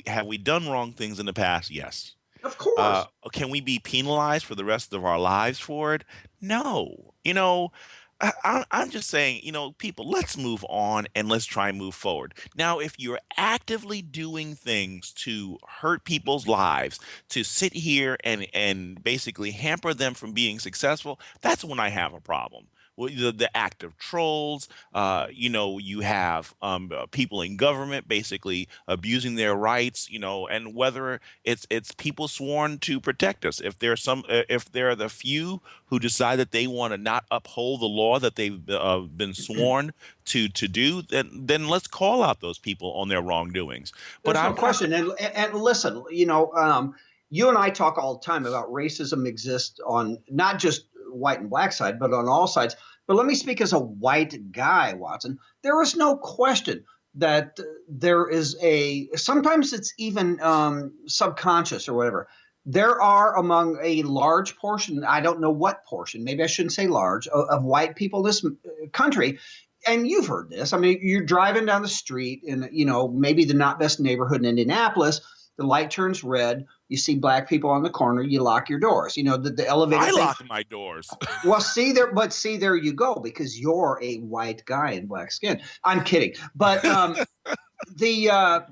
Have we done wrong things in the past? Yes. Of course. Can we be penalized for the rest of our lives for it? No. I'm just saying, people, let's move on and let's try and move forward. Now, if you're actively doing things to hurt people's lives, to sit here and basically hamper them from being successful, that's when I have a problem. Well, the active trolls, you have people in government basically abusing their rights, and whether it's people sworn to protect us. If there are the few who decide that they want to not uphold the law that they've been sworn to do, then let's call out those people on their wrongdoings. But There's no I'm not. question. And listen, you and I talk all the time about racism exists on not just white and black side, but on all sides. But let me speak as a white guy, Watson. There is no question that there is sometimes it's even subconscious or whatever. There are among a large portion, I don't know what portion, maybe I shouldn't say large, of white people in this country, and you've heard this. I mean, you're driving down the street in, maybe the not best neighborhood in Indianapolis. The light turns red. You see black people on the corner. You lock your doors. The elevator I thing. lock my doors. Well, see there you go, because you're a white guy in black skin. I'm kidding, but the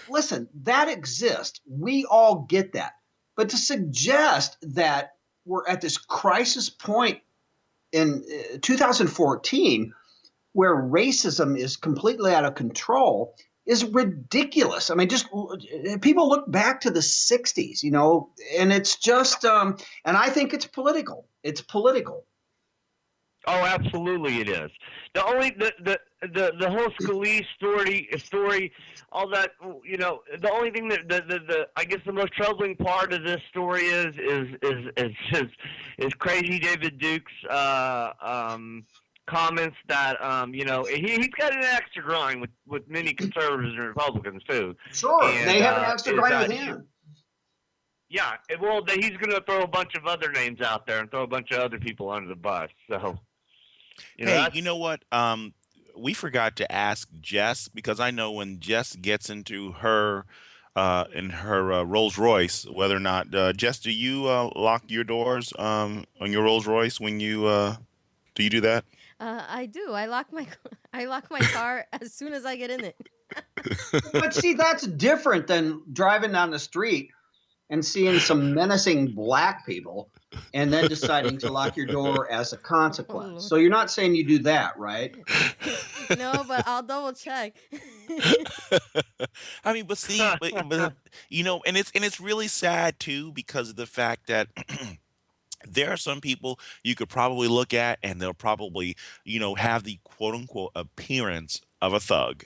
listen, that exists. We all get that, but to suggest that we're at this crisis point in 2014 where racism is completely out of control is ridiculous. I mean, just people look back to the 60s, and it's just, and I think it's political. It's political. Oh, absolutely, it is. The whole story, all that. The only thing that I guess the most troubling part of this story is crazy David Duke's comments that he's got an axe to grind with many conservatives and Republicans too. Sure, And they have an axe to grind with him. Yeah, well, he's going to throw a bunch of other names out there and throw a bunch of other people under the bus. So, Hey, you know what? We forgot to ask Jess, because I know when Jess gets into her Rolls Royce, whether or not Jess, do you lock your doors on your Rolls Royce when you do you do that? I do. I lock my car as soon as I get in it. But see, that's different than driving down the street and seeing some menacing black people and then deciding to lock your door as a consequence. So you're not saying you do that, right? No, but I'll double check. I mean, but see, but and it's really sad too, because of the fact that there are some people you could probably look at and they'll probably, have the quote unquote appearance of a thug.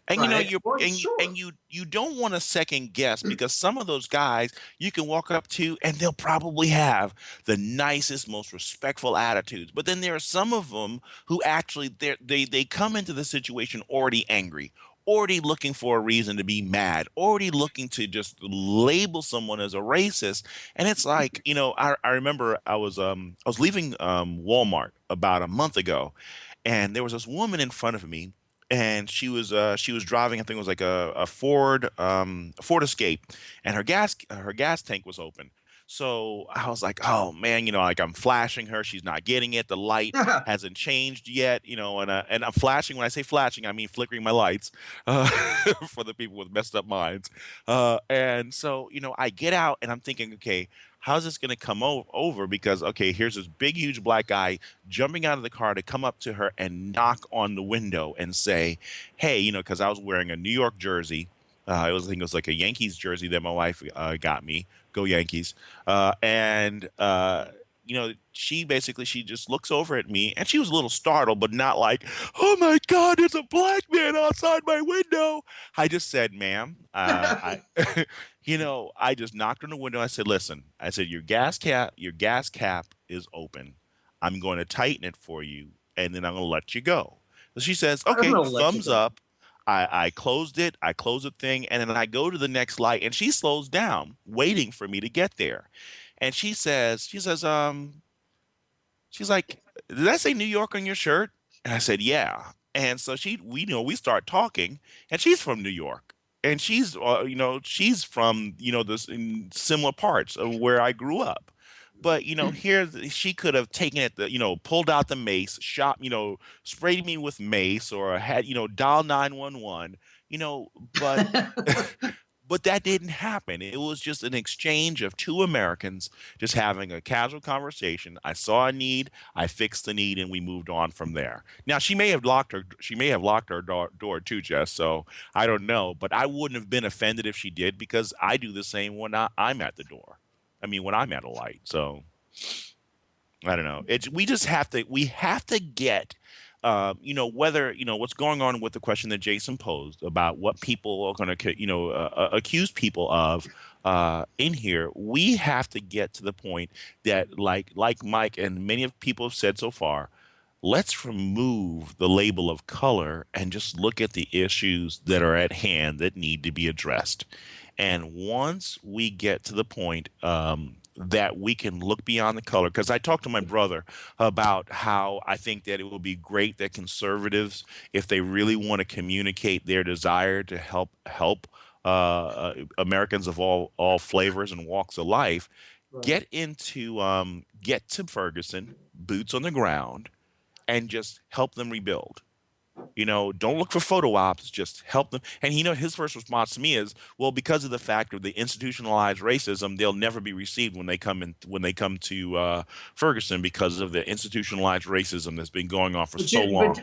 And Right. you're Well, and you sure. and you don't want to second guess, because some of those guys you can walk up to and they'll probably have the nicest, most respectful attitudes. But then there are some of them who actually they come into the situation already angry, already looking for a reason to be mad, already looking to just label someone as a racist. And it's like, I remember I was leaving Walmart about a month ago, and there was this woman in front of me, and she was driving, I think it was like a Ford Escape, and her gas tank was open. So I was like, oh man, like I'm flashing her, she's not getting it. The light hasn't changed yet, and I'm flashing. When I say flashing, I mean flickering my lights, uh, for the people with messed up minds. And so, I get out and I'm thinking, okay, how's this going to come over? Because, okay, here's this big, huge black guy jumping out of the car to come up to her and knock on the window and say, hey, because I was wearing a New York jersey. I think it was like a Yankees jersey that my wife got me. Go Yankees. And she just looks over at me, and she was a little startled, but not like, oh my God, there's a black man outside my window. I just said, ma'am, I just knocked on the window. I said, listen, I said, your gas cap is open. I'm going to tighten it for you, and then I'm going to let you go. So she says, I'm okay, going to let you thumbs go. up. I closed it. I close the thing, and then I go to the next light, and she slows down, waiting for me to get there. And she's like, did that say New York on your shirt? And I said, yeah. And so we start talking, and she's from New York. and she's from this in similar parts of where I grew up. But here she could have taken it, pulled out the mace, shot, sprayed me with mace, or had dial 911. But but that didn't happen. It was just an exchange of two Americans just having a casual conversation. I saw a need, I fixed the need, and we moved on from there. Now she may have locked her door too, Jess. So I don't know, but I wouldn't have been offended if she did, because I do the same when I'm at the door. I mean, when I'm at a light. So I don't know. We have to get whether what's going on with the question that Jason posed about what people are going to accuse people of in here. We have to get to the point that, like Mike and many of people have said so far, let's remove the label of color and just look at the issues that are at hand that need to be addressed. And once we get to the point that we can look beyond the color, because I talked to my brother about how I think that it would be great that conservatives, if they really want to communicate their desire to help Americans of all flavors and walks of life, Right. get to Ferguson, boots on the ground, and just help them rebuild. Don't look for photo ops, just help them. And his first response to me is, well, because of the fact of the institutionalized racism, they'll never be received when they come to Ferguson, because of the institutionalized racism that's been going on for But so you, long.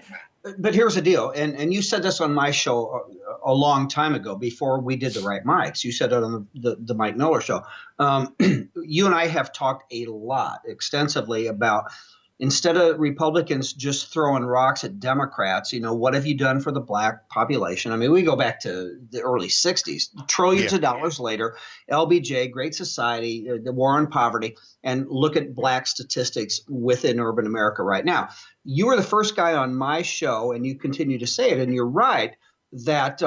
but here's the deal, and you said this on my show a long time ago before we did the right mics. You said it on the Mike Miller show. You and I have talked a lot, extensively, about, instead of Republicans just throwing rocks at Democrats, what have you done for the black population? I mean, we go back to the early 60s, trillions Yeah, of dollars later, LBJ, Great Society, the war on poverty, and look at black statistics within urban America right now. You were the first guy on my show, and you continue to say it, and you're right, that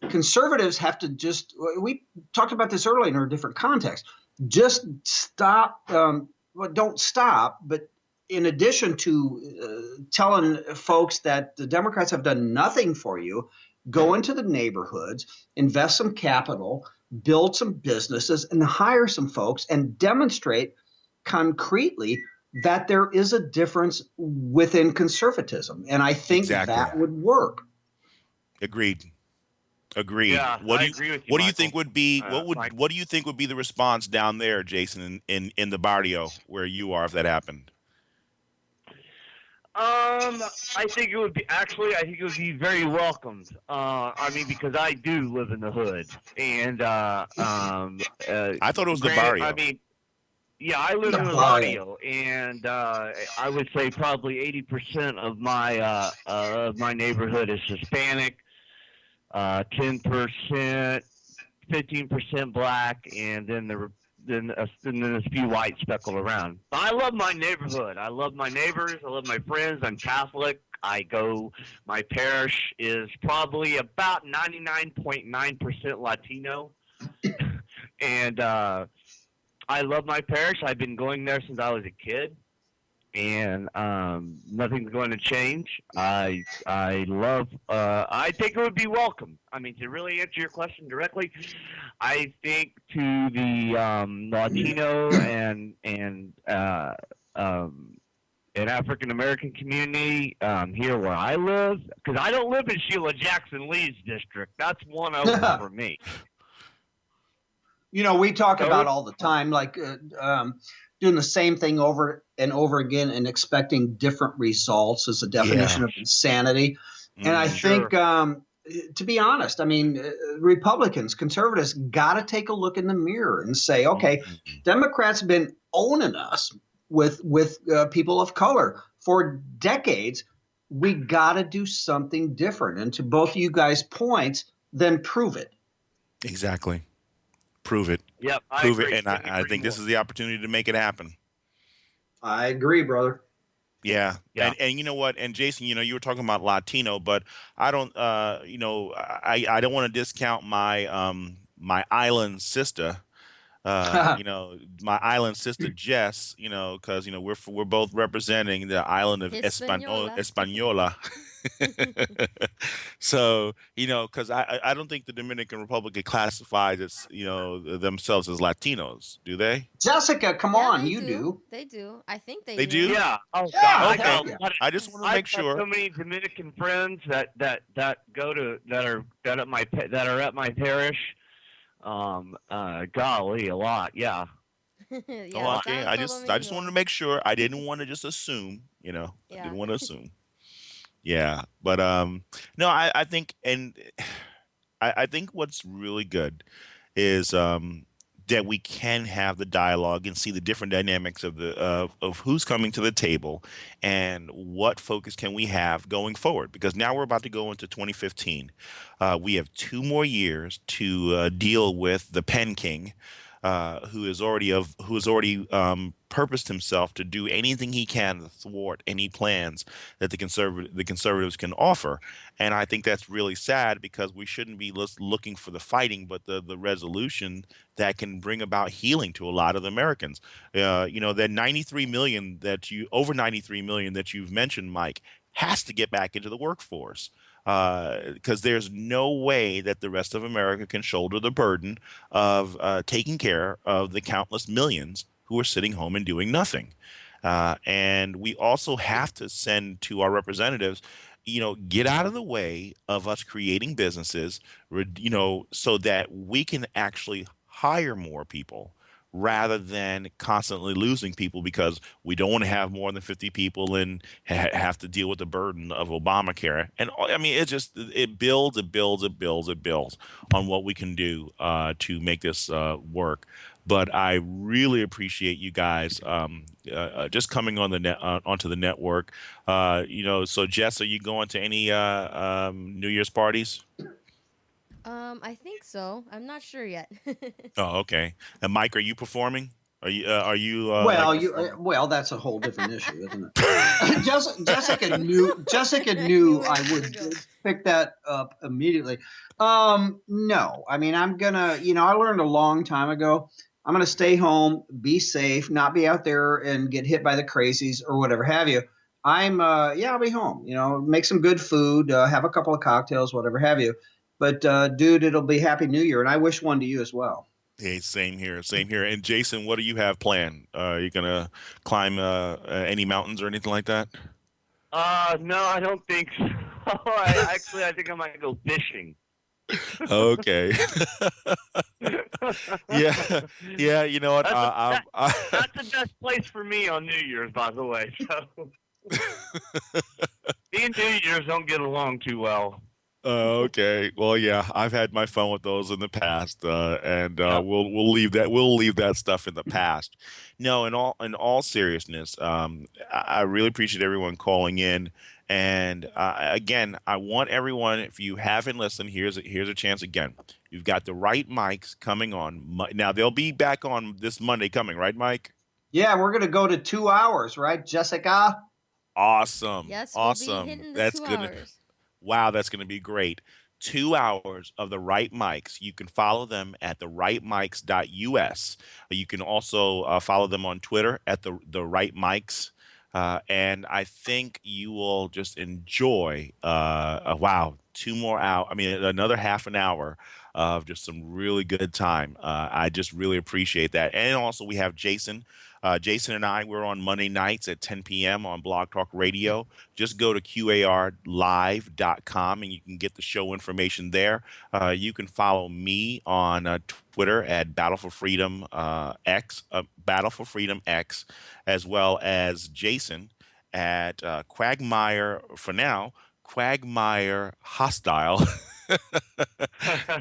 conservatives have to just, we talked about this earlier in a different context, just stop, well, don't stop, but in addition to telling folks that the Democrats have done nothing for you, go into the neighborhoods, invest some capital, build some businesses, and hire some folks, and demonstrate concretely that there is a difference within conservatism. And I think exactly. that would work. Agreed. Agreed. Yeah, What I do you agree with you, what do you Michael. think would be Mike. what do you think would be the response down there, Jason, in the barrio where you are, if that happened? I think it would be actually. I think it would be very welcomed. I mean, because I do live in the hood, and I thought it was the granted, I barrio. mean, yeah, I live The in the barrio. barrio, and I would say probably 80% of my neighborhood is Hispanic, 10%, 15% black, and then there's a few white speckled around. But I love my neighborhood. I love my neighbors. I love my friends. I'm Catholic. My parish is probably about 99.9% Latino, and I love my parish. I've been going there since I was a kid, and nothing's going to change. I love. I think it would be welcome. I mean, to really answer your question directly, I think to the Latino and African American community here where I live, because I don't live in Sheila Jackson Lee's district. That's one over for me. We talk So about all the time, like doing the same thing over and over again and expecting different results is a Yeah. definition of insanity. And I Mm, think, sure. to be honest, I mean, Republicans, conservatives got to take a look in the mirror and say, okay, mm. Democrats have been owning us with people of color for decades. We got to do something different. And to both of you guys' points, then prove it. Exactly. Prove it. Yep, I Prove it. agree. And I, Couldn't I agree think this more. is the opportunity to make it happen. I agree, brother. Yeah. Yeah. And you know what? And Jason, you were talking about Latino, but I don't I don't want to discount my island sister. My island sister Jess, because we're both representing the island of Hispaniola. Española. So, because I don't think the Dominican Republic classifies themselves as Latinos, do they? Jessica, come Yeah, on, they you do. do. They do. I think they They do. do? Yeah. Oh God, Yeah, I Okay. got heck a yeah. lot of, I just want to I've make got sure. so many Dominican friends that go to that are at my parish. Golly, a lot. Yeah, a Oh, Yeah, lot. okay. Santo I just wanted to Domingo. make sure. I didn't want to just assume, I Yeah. didn't want to assume. Yeah. But no, I think and I think what's really good is that we can have the dialogue and see the different dynamics of who's coming to the table and what focus can we have going forward. Because now we're about to go into 2015. We have 2 more years to deal with the Pen King, who has already purposed himself to do anything he can to thwart any plans that the conservatives can offer. And I think that's really sad because we shouldn't be just looking for the fighting, but the resolution that can bring about healing to a lot of the Americans. That 93 million over 93 million that you've mentioned, Mike, has to get back into the workforce. Because there's no way that the rest of America can shoulder the burden of taking care of the countless millions who are sitting home and doing nothing. And we also have to send to our representatives, get out of the way of us creating businesses, so that we can actually hire more people rather than constantly losing people because we don't want to have more than 50 people and have to deal with the burden of Obamacare. And I mean, it builds, it builds, it builds, it builds on what we can do to make this work. But I really appreciate you guys just coming on the onto the network. So Jess, are you going to any New Year's parties? I think so. I'm not sure yet. Oh, okay. And Mike, are you performing? Are you like Well, performing? well, that's a whole different issue, isn't it? Jessica Knew knew where I you were gonna would go. pick that up immediately. No, I mean, I'm gonna, I learned a long time ago. I'm gonna stay home, be safe, not be out there and get hit by the crazies or whatever have you. Yeah, I'll be home. Make some good food, have a couple of cocktails, whatever have you. But dude, it'll be Happy New Year, and I wish one to you as well. Hey, same here, same here. And Jason, what do you have planned? You gonna climb any mountains or anything like that? No, I don't think so. I think I might go fishing. Okay. Yeah, yeah. You know what? That's a, that, I, that's the best place for me on New Year's, by the way. So me and New Year's don't get along too well. Okay. Well, yeah, I've had my fun with those in the past, and Yep. we'll leave that stuff in the past. No, in all seriousness, I really appreciate everyone calling in, and again, I want everyone. If you haven't listened, here's a chance again. You've got the right mics coming on. Now they'll be back on this Monday coming, right, Mike? Yeah, we're gonna go to 2 hours, right, Jessica? Awesome, Yes, we'll be awesome. hitting the That's two gonna hours. Wow, that's going to be great. 2 hours of the right mics. You can follow them at the rightmics.us. You can also follow them on Twitter at the right mics. And I think you will just enjoy, wow, 2 more hours. I mean, another half an hour of just some really good time. I just really appreciate that. And also, we have Jason. Jason and I, we're on Monday nights at 10 p.m. on Blog Talk Radio. Just go to QARlive.com and you can get the show information there. You can follow me on Twitter at Battle for Freedom X, Battle for Freedom X, as well as Jason at Quagmire for now, Quagmire Hostile.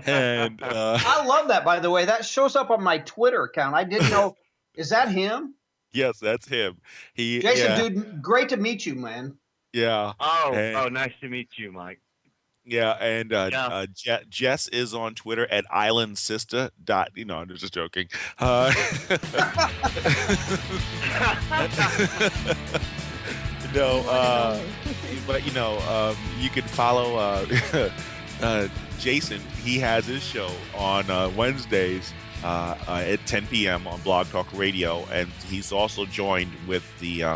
And I love that, by the way. That shows up on my Twitter account. I didn't know. Is that him? yes, that's him. Jason, Yeah, dude, great to meet you, man. yeah. Oh, And nice to meet you, Mike. yeah, and Yeah. Jess is on Twitter at Island Sister. I'm just joking. Uh, no, You wanna know me. but you can follow Jason, he has his show on Wednesdays at 10 p.m. on Blog Talk Radio, and he's also joined with the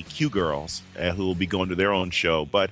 Q Girls, who will be going to their own show. But